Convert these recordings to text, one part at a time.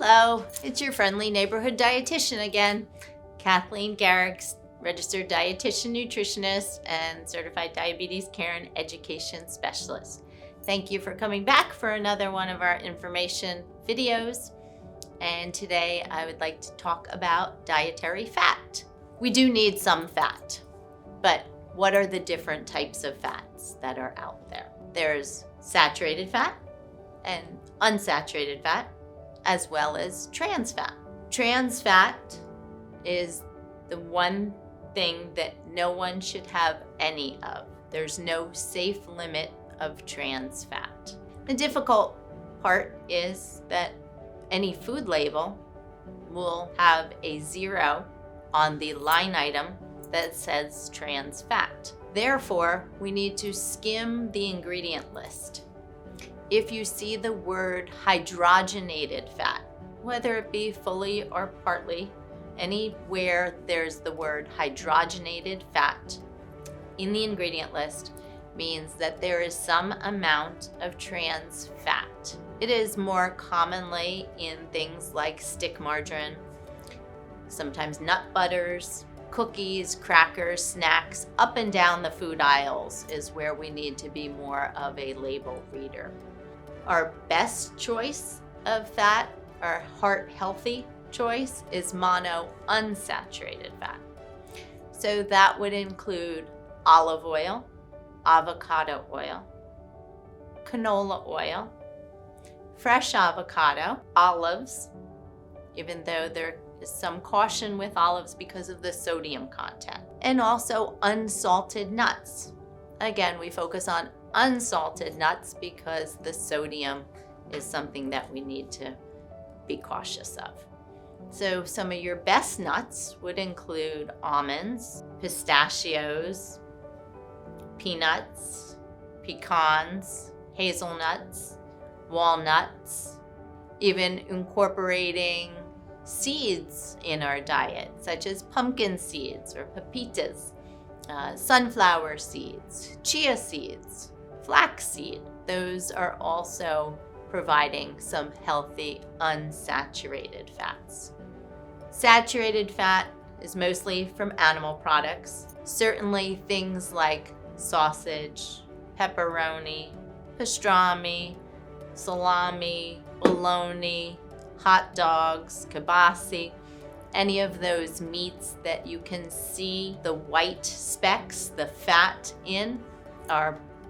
Hello, it's your friendly neighborhood dietitian again, Kathleen Garrix, registered dietitian nutritionist and certified diabetes care and education specialist. Thank you for coming back for another one of our information videos. And today I would like to talk about dietary fat. We do need some fat, but what are the different types of fats that are out there? There's saturated fat and unsaturated fat, as well as trans fat. Trans fat is the one thing that no one should have any of. There's no safe limit of trans fat. The difficult part is that any food label will have a 0 on the line item that says trans fat. Therefore, we need to skim the ingredient list. If you see the word hydrogenated fat, whether it be fully or partly, anywhere there's the word hydrogenated fat in the ingredient list means that there is some amount of trans fat. It is more commonly in things like stick margarine, sometimes nut butters, cookies, crackers, snacks. Up and down the food aisles is where we need to be more of a label reader. Our best choice of fat, our heart healthy choice, is mono unsaturated fat. So that would include olive oil, avocado oil, canola oil, fresh avocado, olives, even though there is some caution with olives because of the sodium content, and also unsalted nuts. Again, we focus on unsalted nuts because the sodium is something that we need to be cautious of. So some of your best nuts would include almonds, pistachios, peanuts, pecans, hazelnuts, walnuts, even incorporating seeds in our diet, such as pumpkin seeds or pepitas, sunflower seeds, chia seeds, flaxseed. Those are also providing some healthy unsaturated fats. Saturated fat is mostly from animal products. Certainly things like sausage, pepperoni, pastrami, salami, bologna, hot dogs, kielbasa, any of those meats that you can see the white specks, the fat in,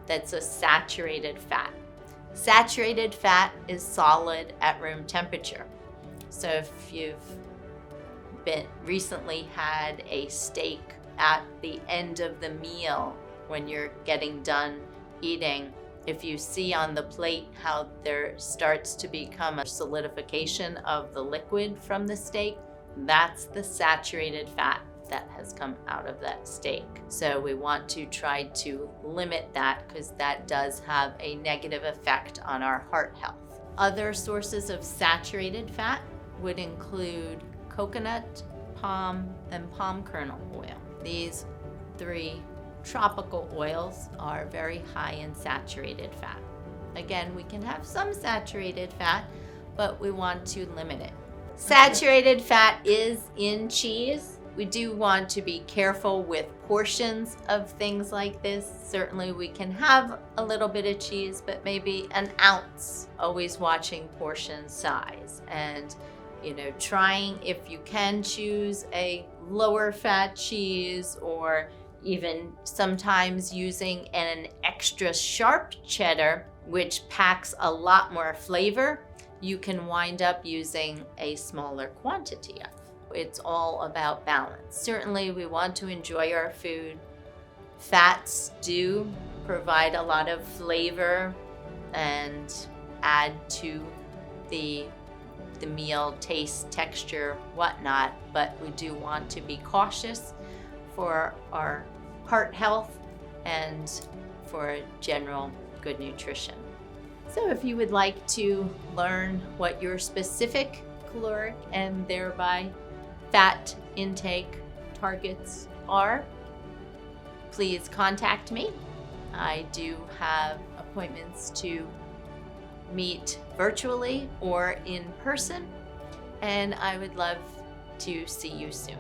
that's a saturated fat. Saturated fat is solid at room temperature. So if you've recently had a steak at the end of the meal when you're getting done eating, if you see on the plate how there starts to become a solidification of the liquid from the steak, that's the saturated fat that has come out of that steak. So we want to try to limit that because that does have a negative effect on our heart health. Other sources of saturated fat would include coconut, palm, and palm kernel oil. These 3 tropical oils are very high in saturated fat. Again, we can have some saturated fat, but we want to limit it. Saturated fat is in cheese. We do want to be careful with portions of things like this. Certainly we can have a little bit of cheese, but maybe an ounce. Always watching portion size and trying, if you can, choose a lower fat cheese, or even sometimes using an extra sharp cheddar, which packs a lot more flavor. You can wind up using a smaller quantity of. It's all about balance. Certainly we want to enjoy our food. Fats do provide a lot of flavor and add to the meal, taste, texture, whatnot, but we do want to be cautious for our heart health and for general good nutrition. So if you would like to learn what your specific caloric and thereby fat intake targets are, please contact me. I do have appointments to meet virtually or in person and I would love to see you soon.